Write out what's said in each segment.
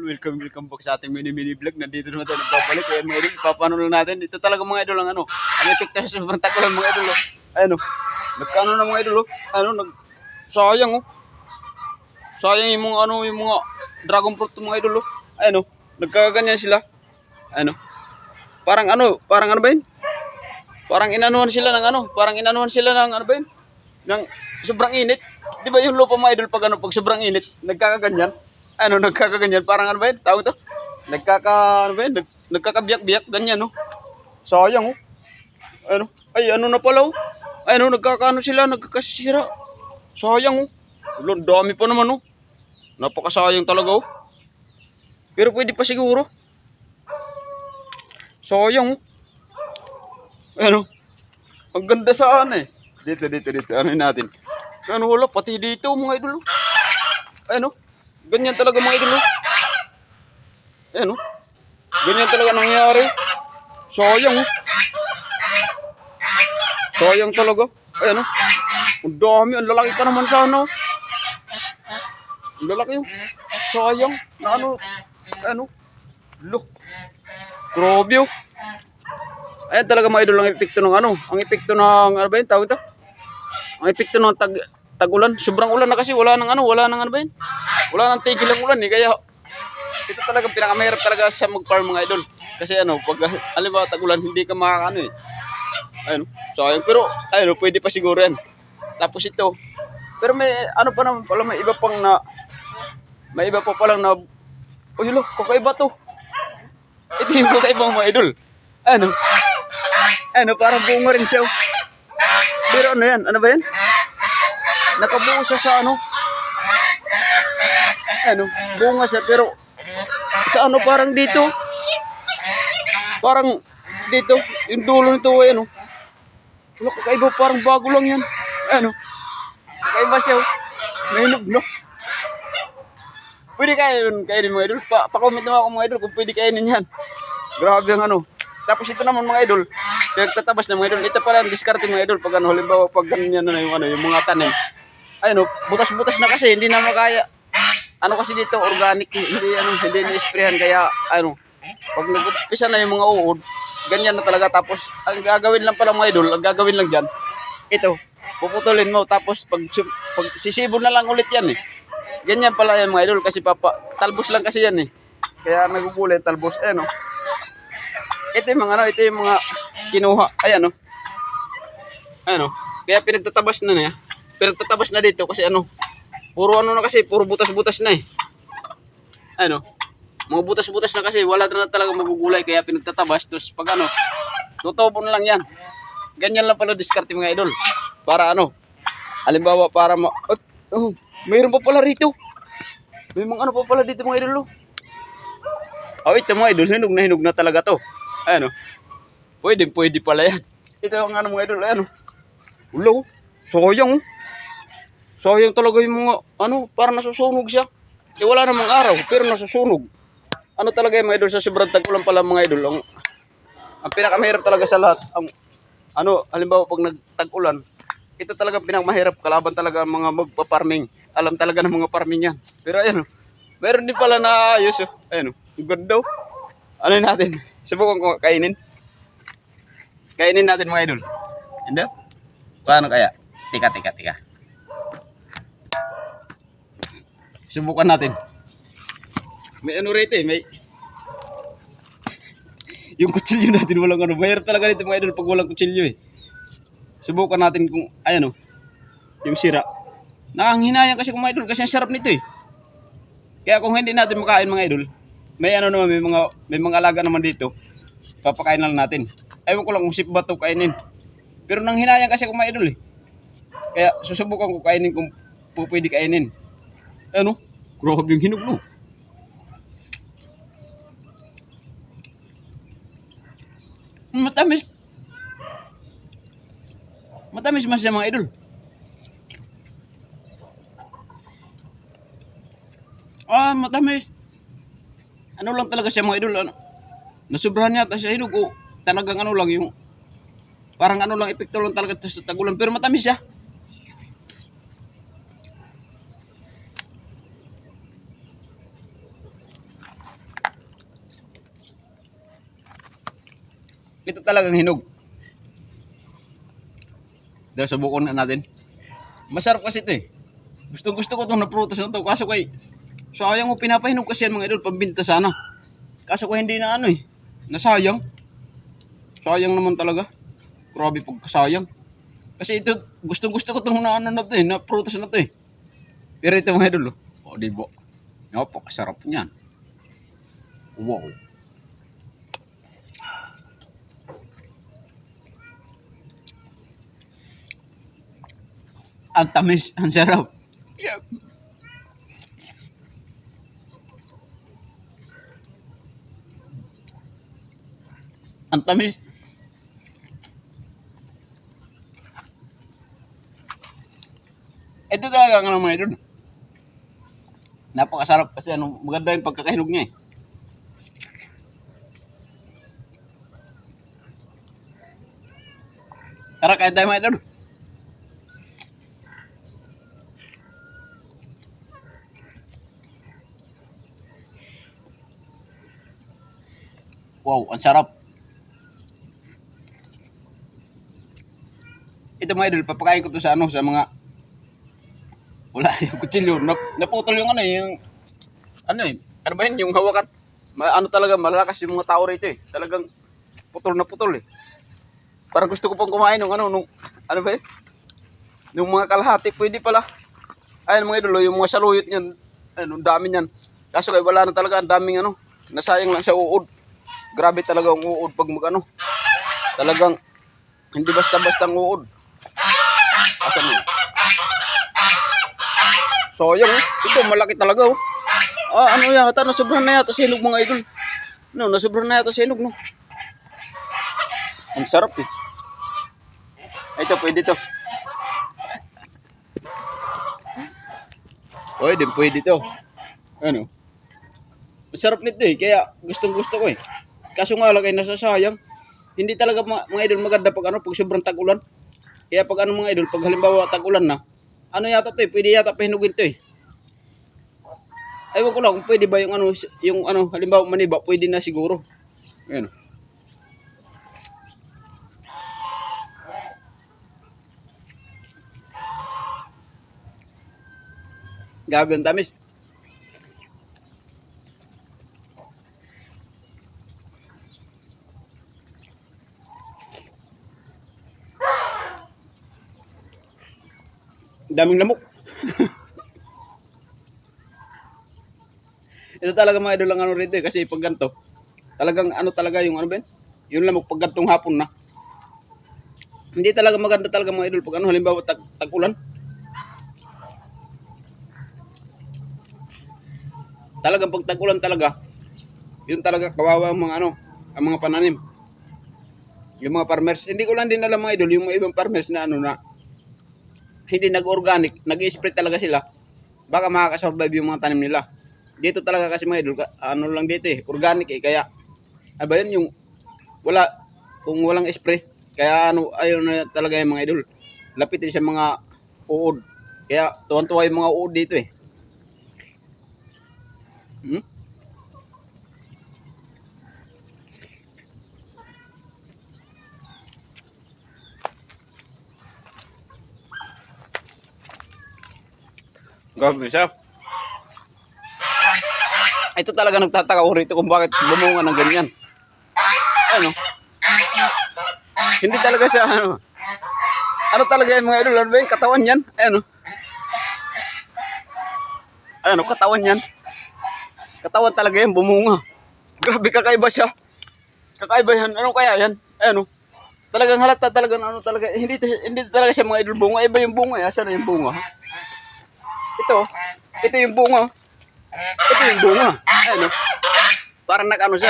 welcome back sa ating mini vlog. Nandito naman tayo nagbabalik. Ayan mga idol, ipapano lang natin. Ito talaga mga idol ang ano. Ang epekto sa sobrang tagulan mga idol. Ayan o. Nagkano na mga idol. Ano, sayang o. Sayang yung mga ano, yung mga dragon fruit mga idol. Ayan o. Nagkaganyan sila. Ayan o. Parang ano ba yun? Parang inanuhan sila ng ano. Ano ba yun? Ng sobrang init. Di ba yung lupa mga idol pag ano, pag sobrang init, nagkakaganyan? Ano, nagkakaganyan? Parang ano ba yun? Tawag to? Ano ba yun? Nagkakabiyak-biyak, ganyan, no? Sayang, oh. Ano? Ay, ano na pala, oh. Ay, ano, nagkakaano sila, nagkakasira. Sayang, oh. Ulan, dami pa naman, oh. Napakasayang talaga, oh. Pero pwede pa siguro. Sayang, oh. Ano? Ang ganda saan, eh. Dito. Ano natin? Ano, wala, pati dito, mga idol, oh. Ano? Ganyan talaga mga idol. Ayan o. Ganyan talaga nangyari. Sayang o. Sayang talaga. Ayan o. Ang dami. Ang lalaki pa naman sana o. Ang lalaki o. Sayang. Na ano. Ayan o. Look. Grabe o. Ayan talaga mga idol ang epekto ng ano. Ang epekto ng ano ba yun? Tawag ito? Ang epekto ng tag-ulan. Sobrang ulan na kasi. Wala nang ano ba yun? Wala nang tigil ang ulan eh. Kaya ito talaga pinakamahirap talaga sa mag-farm mga idol. Kasi ano, pag halimbawa tag-ulan, hindi ka makakano eh. Ayun, sayang. Pero ayun, pwede pa siguro yan. Tapos ito. Pero may ano pa naman pala, may iba pa palang na, oh yun, kakaiba to. Ito yung kakaiba mga idol. Ano, parang bunga rin siya. Pero ano yan, ano ba yan? Nakabuo siya sa ano. Ano, bunga siya pero sa ano parang dito yung dulo nito ay ano. Wala, kakaiba, parang bago lang yan. Ano, kakaiba siya. Mahinog, no? Pwede kainin mga idol. Pa-comment naman ako mga idol kung pwede kainin yan. Grabe ang ano. Tapos ito naman mga idol, pinagtatabas na mga idol. Ito pala ang diskarte mga idol pag ano, halimbawa pag ganyan na yung ano, yung mga tanim. Ayun, butas-butas na kasi hindi na makaya. Ano kasi dito organic, hindi na-sprayhan kaya ano, pag nag-umpisa na yung mga uod, ganyan na talaga. Tapos ang gagawin lang pala mga idol, ang gagawin lang diyan, ito, puputulin mo tapos pag sisibol na lang ulit yan eh. Ganyan pala yan mga idol kasi talbos lang kasi yan eh. Kaya nagugulay talbos no. Ito yung mga kinuha. Ayan no. Ano? Kaya pinagtatabas na niya. Pinagtatabas na dito kasi ano, puro ano na kasi, puro butas-butas na eh. Ano? Mga butas-butas na kasi, wala na talaga magugulay kaya pinagtatabas. Tapos pag ano, tutubo na lang yan. Ganyan lang pala diskarte mga idol. Para ano, halimbawa para mayroon pa pala rito. May mga ano pa pala dito mga idol. Ito mga idol, hinog na talaga to. Ano? Pwede pala yan. Ito ang ano mga idol, ano? Ulo, sayang. Sayang talaga yung mga, ano, parang nasusunog siya. Wala namang araw, pero nasusunog. Ano talaga yung mga idol, sa sobrang tag-ulan pala mga idol. Ang pinakamahirap talaga sa lahat, halimbawa pag nagtag-ulan, ito talaga pinakamahirap, kalaban talaga ang mga magpa-farming. Alam talaga ng mga farming yan. Pero ayun, meron din pala na ayos. Ayun, ganda. Ano natin? Subukan ko kainin. Kainin natin mga idol. Hindi? Paano kaya? Tika. Subukan natin. May ano rito eh, may yung kutsilyo natin walang ano. Mahirap talaga dito mga idol pag walang kutsilyo eh. Subukan natin kung ayan yung sira. Nakanghinayang kasi kung mga idol kasi ang sarap nito eh. Kaya kung hindi natin makain mga idol, may ano naman, may mga alaga naman dito. Papakain lang natin. Ewan ko lang kung sip ba ito kainin. Pero nanghinayang kasi kung mga idol eh. Kaya susubukan ko kainin kung pwede kainin. Ano? Grabe yung hinog no. Matamis. Matamis mas siya mga idol. Matamis. Ano lang talaga siya mga idol. Ano? Nasubrahan niya siya hinog. Talagang ano lang yung parang ano lang epekto lang talaga sa tagulan. Pero matamis siya. Ito talagang hinog. Dahil subukan na natin. Masarap kasi ito eh. Gusto ko itong naprutas na ito. Kaso kay, sayang mo pinapahinog kasi yan mga idol. Pambinta sana. Kaso kay hindi na ano eh. Nasayang. Sayang naman talaga. Grabe pagkasayang. Kasi ito, gusto ko itong na ano na ito eh. Na prutas na ito eh. Pero ito mga idol. O diba? Napakasarap niyan. Wow. Ang tamis, ang sarap. Yeah. Ang tamis. Ito talaga ang mga idol. Napakasarap kasi ano, maganda yung pagkakahinog niya eh. Tara, kain tayo mga idol. Wow, ang sarap. Ito mga idol, papakain ko to sa ano, sa mga wala yung kutsilyo. Naputol yung ano, yung ano eh. Ano ba yun? Yung hawakan. Ano talaga, malakas yung mga tao rito eh. Talagang putol na putol eh. Parang gusto ko pang kumain ng ano, nung, ano ba yun? Yung mga kalahati, pwede pala. Ayun mga idol, yung mga saluyot niyan. Ayun, ang dami niyan. Kaso kaya wala na talaga, ang daming ano. Nasayang lang sa uod. Grabe talaga ang uod pag mag ano. Talagang hindi basta-basta ang uod. Asan mo? Sayang eh. Ito malaki talaga oh. Ano yata, nasobrahan na yata sa hinog mga idol. No, nasobrahan na yata sa hinog no. Ang sarap eh. Ito, pwede to. Pwede to. Ano? Masarap nito eh, kaya gustong gusto ko eh. Kaso nga lang ay nasasayang. Hindi talaga mga idol maganda pag ano, pag sobrang tag-ulan. Kaya pag ano mga idol, pag halimbawa tag-ulan na, ano yata to eh, pwede yata pahinugin to eh. Ewan ko lang kung pwede ba yung ano, halimbawa maniba, pwede na siguro. Ayan. Gabi ang tamis. Daming lamok. Ito talaga mga idol ang ano rito eh, kasi pag ganito, talagang ano talaga yung ano ba yun? Yung lamok pag gantong hapon na. Hindi talaga maganda talaga mga idol pag ano, halimbawa tag-ulan. Talagang pag tag-ulan talaga, yun talaga kawawa ang mga ano, ang mga pananim. Yung mga farmers, hindi ko lang din alam mga idol, yung mga ibang farmers na ano na, hindi nag-organic, nag-spray talaga sila, baka makakasurvive yung mga tanim nila. Dito talaga kasi mga idol, ano lang dito eh, organic eh, kaya, ano ba yun, yung, wala, kung walang spray, kaya ano, ayun na talaga yung mga idol, lapitin sa mga uod, kaya tuwan-tuwa yung mga uod dito eh. Grabe, sarap. Ito talaga nagtataka ko rito kung bakit bumunga ng ganyan. Ano? Hindi talaga siya, ano. Ano talaga yung mga idol, ano ba yung katawan yan? Ano? Ano, katawan yan? Katawan talaga yan, bumunga. Grabe, kakaiba siya. Kakaiba yan. Ano kaya yan? Ano? Talagang halata talaga, ano talaga. Hindi talaga siya mga idol bunga. Iba yung bunga. Asan na yung bunga? Ito yung bunga. Ito yung bunga. Ano? Parang nag-ano siya.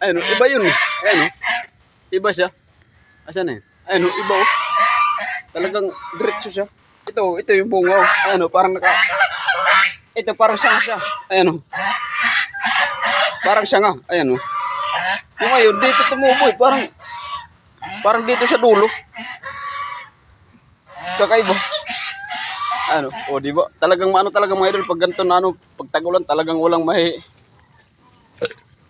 Ano? Iba yun. Ano? Iba siya. Asan na yun? Ano? Iba oh. Talagang diretso siya. Ito yung bunga oh. Ano? Parang ito parang sanga siya. Ayan oh. Parang sanga. Ayan oh. Yung ngayon, dito tumuboy. Parang dito sa dulo. Kakaiba. Ano? O, di ba? Talagang ano talaga mga idol pag ganito na ano, pag tagulan talagang walang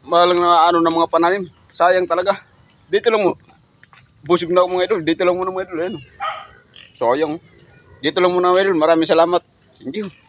malang na ano ng mga pananim. Sayang talaga. Dito lang mo. Busog na ako mga idol. Dito lang muna mga idol. Ayan. Sayang. Dito lang muna mga idol. Maraming salamat. Thank you.